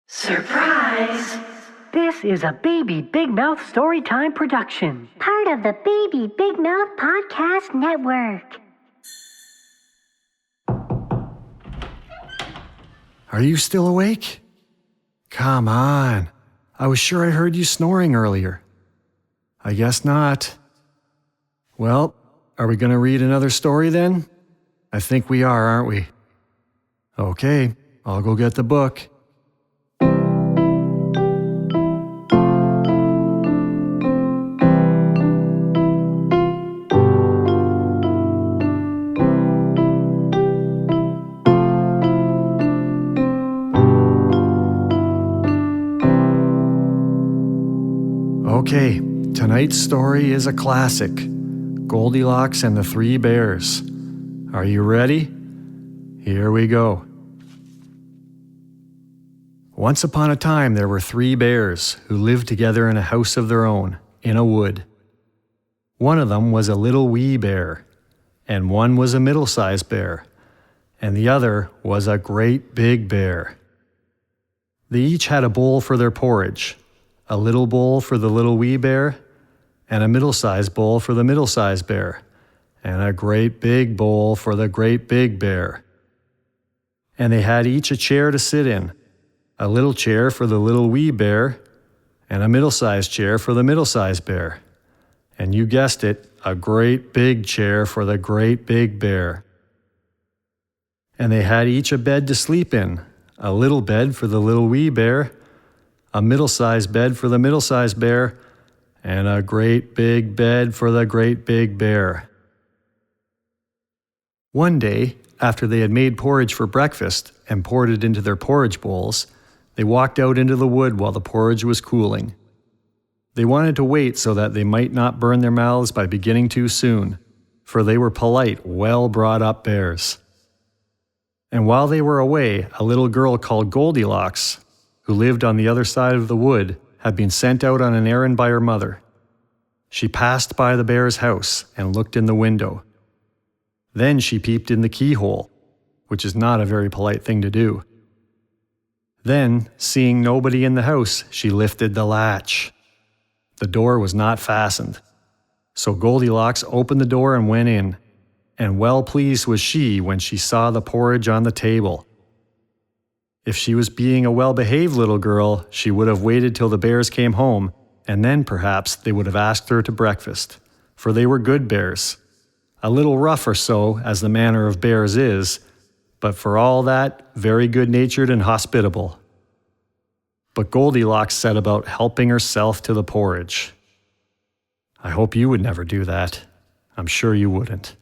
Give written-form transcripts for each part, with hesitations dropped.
Surprise! This is a Baby Big Mouth Storytime production. Part of the Baby Big Mouth Podcast Network. Are you still awake? Come on. I was sure I heard you snoring earlier. I guess not. Well, are we going to read another story then? I think we are, aren't we? Okay, I'll go get the book. Okay, tonight's story is a classic, Goldilocks and the Three Bears. Are you ready? Here we go. Once upon a time there were three bears who lived together in a house of their own, in a wood. One of them was a little wee bear, and one was a middle-sized bear, and the other was a great big bear. They each had a bowl for their porridge, a little bowl for the little wee bear, and a middle-sized bowl for the middle-sized bear, and a great big bowl for the great big bear. And they had each a chair to sit in, a little chair for the little wee bear, and a middle-sized chair for the middle-sized bear. And you guessed it, a great big chair for the great big bear. And they had each a bed to sleep in, a little bed for the little wee bear, a middle-sized bed for the middle-sized bear, and a great big bed for the great big bear. One day, after they had made porridge for breakfast and poured it into their porridge bowls, they walked out into the wood while the porridge was cooling. They wanted to wait so that they might not burn their mouths by beginning too soon, for they were polite, well-brought-up bears. And while they were away, a little girl called Goldilocks, who lived on the other side of the wood, had been sent out on an errand by her mother. She passed by the bear's house and looked in the window. Then she peeped in the keyhole, which is not a very polite thing to do. Then, seeing nobody in the house, she lifted the latch. The door was not fastened. So Goldilocks opened the door and went in, and well pleased was she when she saw the porridge on the table. If she was being a well-behaved little girl, she would have waited till the bears came home, and then perhaps they would have asked her to breakfast, for they were good bears. A little rough or so, as the manner of bears is, but for all that, very good-natured and hospitable. But Goldilocks set about helping herself to the porridge. I hope you would never do that. I'm sure you wouldn't.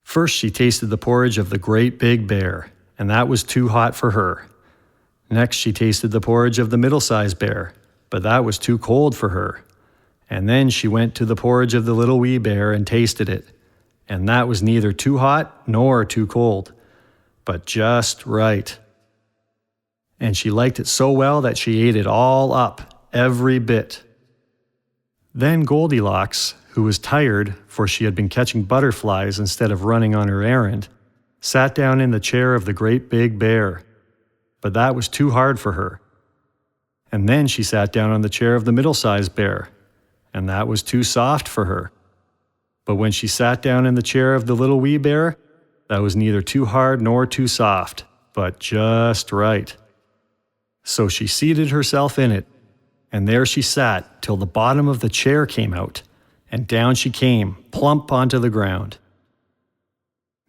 First, she tasted the porridge of the great big bear, and that was too hot for her. Next, she tasted the porridge of the middle-sized bear, but that was too cold for her. And then she went to the porridge of the little wee bear and tasted it, and that was neither too hot nor too cold, but just right. And she liked it so well that she ate it all up, every bit. Then Goldilocks, who was tired, for she had been catching butterflies instead of running on her errand, sat down in the chair of the great big bear, but that was too hard for her. And then she sat down on the chair of the middle-sized bear, and that was too soft for her. But when she sat down in the chair of the little wee bear, that was neither too hard nor too soft, but just right. So she seated herself in it, and there she sat till the bottom of the chair came out, and down she came, plump onto the ground.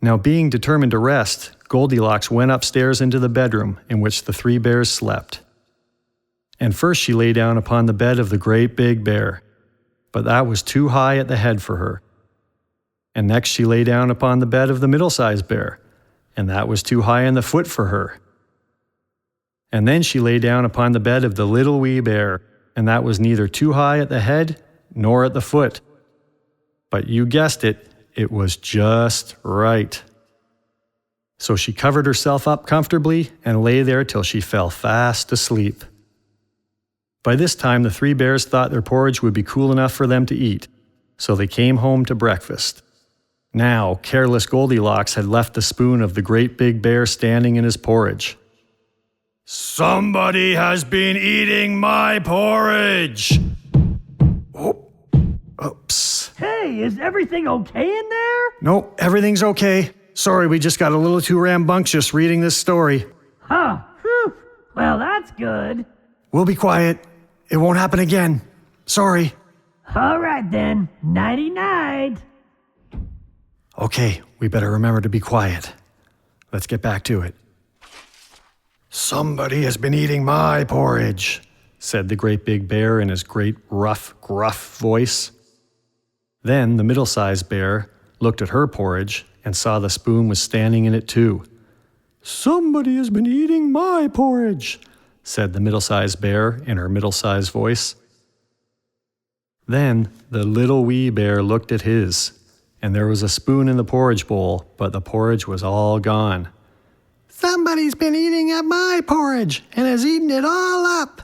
Now, being determined to rest, Goldilocks went upstairs into the bedroom in which the three bears slept. And first she lay down upon the bed of the great big bear, but that was too high at the head for her. And next she lay down upon the bed of the middle-sized bear, and that was too high in the foot for her. And then she lay down upon the bed of the little wee bear, and that was neither too high at the head nor at the foot. But you guessed it, it was just right. So she covered herself up comfortably and lay there till she fell fast asleep. By this time, the three bears thought their porridge would be cool enough for them to eat, so they came home to breakfast. Now, careless Goldilocks had left the spoon of the great big bear standing in his porridge. Somebody has been eating my porridge. Oh, oops. Hey, is everything okay in there? Nope, everything's okay. Sorry, we just got a little too rambunctious reading this story. Huh. Whew. Well, that's good. We'll be quiet. It won't happen again. Sorry. All right then. Nighty-night. Okay, we better remember to be quiet. Let's get back to it. Somebody has been eating my porridge, said the great big bear in his great rough, gruff voice. Then the middle-sized bear looked at her porridge and saw the spoon was standing in it too. Somebody has been eating my porridge, said the middle-sized bear in her middle-sized voice. Then the little wee bear looked at his, and there was a spoon in the porridge bowl, but the porridge was all gone. Somebody's been eating at my porridge and has eaten it all up,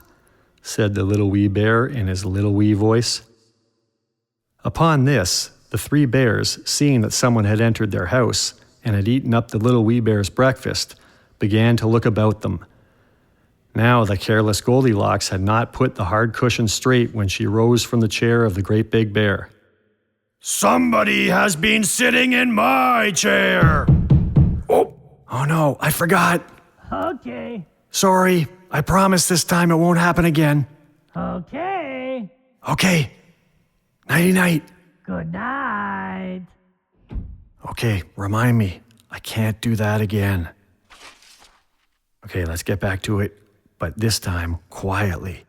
said the little wee bear in his little wee voice. Upon this, the three bears, seeing that someone had entered their house and had eaten up the little wee bear's breakfast, began to look about them. Now the careless Goldilocks had not put the hard cushion straight when she rose from the chair of the great big bear. Somebody has been sitting in my chair. Oh no, I forgot. Okay. Sorry, I promise this time it won't happen again. Okay. Okay, nighty-night. Good night. Okay, remind me, I can't do that again. Okay, let's get back to it, but this time quietly.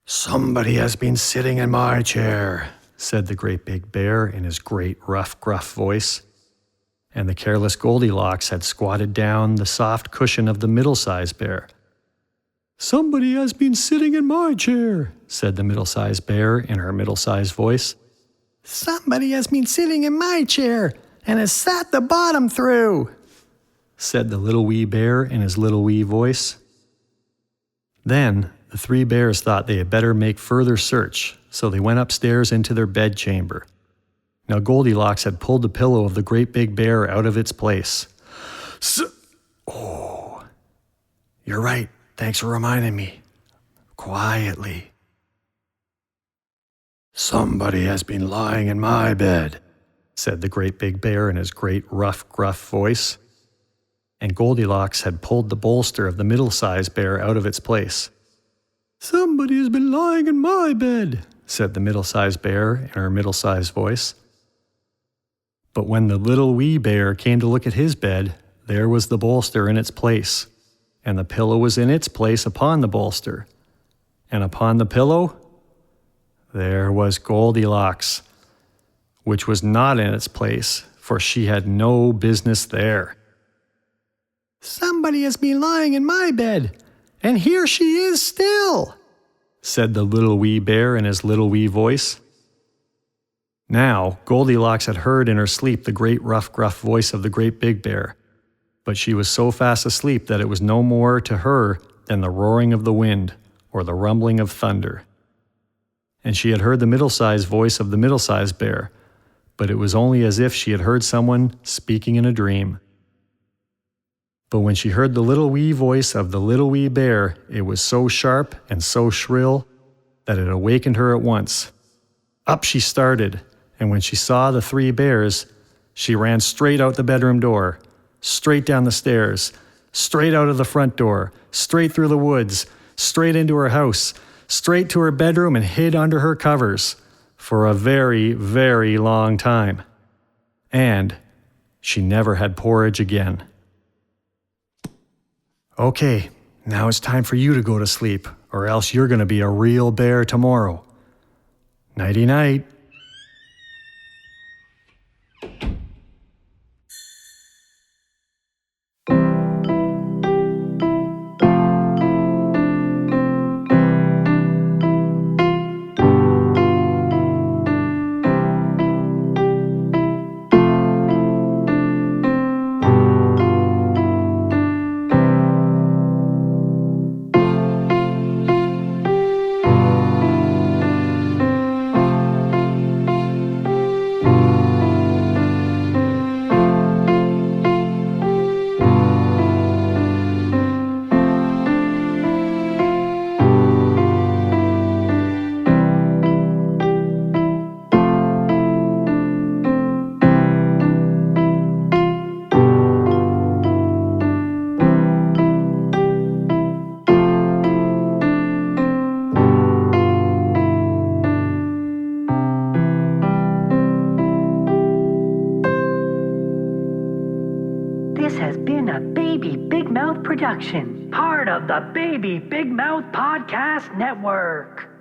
Somebody has been sitting in my chair, said the great big bear in his great rough, gruff voice. And the careless Goldilocks had squatted down the soft cushion of the middle-sized bear. Somebody has been sitting in my chair, said the middle-sized bear in her middle-sized voice. Somebody has been sitting in my chair and has sat the bottom through, said the little wee bear in his little wee voice. Then the three bears thought they had better make further search, so they went upstairs into their bedchamber. Now Goldilocks had pulled the pillow of the great big bear out of its place. Oh, you're right. Thanks for reminding me. Quietly. Somebody has been lying in my bed, said the great big bear in his great rough, gruff voice. And Goldilocks had pulled the bolster of the middle-sized bear out of its place. Somebody has been lying in my bed, said the middle-sized bear in her middle-sized voice. But when the little wee bear came to look at his bed, there was the bolster in its place, and the pillow was in its place upon the bolster. And upon the pillow, there was Goldilocks, which was not in its place, for she had no business there. Somebody has been lying in my bed, and here she is still, said the little wee bear in his little wee voice. Now, Goldilocks had heard in her sleep the great rough, gruff voice of the great big bear, but she was so fast asleep that it was no more to her than the roaring of the wind or the rumbling of thunder. And she had heard the middle-sized voice of the middle-sized bear, but it was only as if she had heard someone speaking in a dream. But when she heard the little wee voice of the little wee bear, it was so sharp and so shrill that it awakened her at once. Up she started, and when she saw the three bears, she ran straight out the bedroom door, straight down the stairs, straight out of the front door, straight through the woods, straight into her house, straight to her bedroom and hid under her covers for a very, very long time. And she never had porridge again. Okay, now it's time for you to go to sleep, or else you're going to be a real bear tomorrow. Nighty-night. This has been a Baby Big Mouth production, part of the Baby Big Mouth Podcast Network.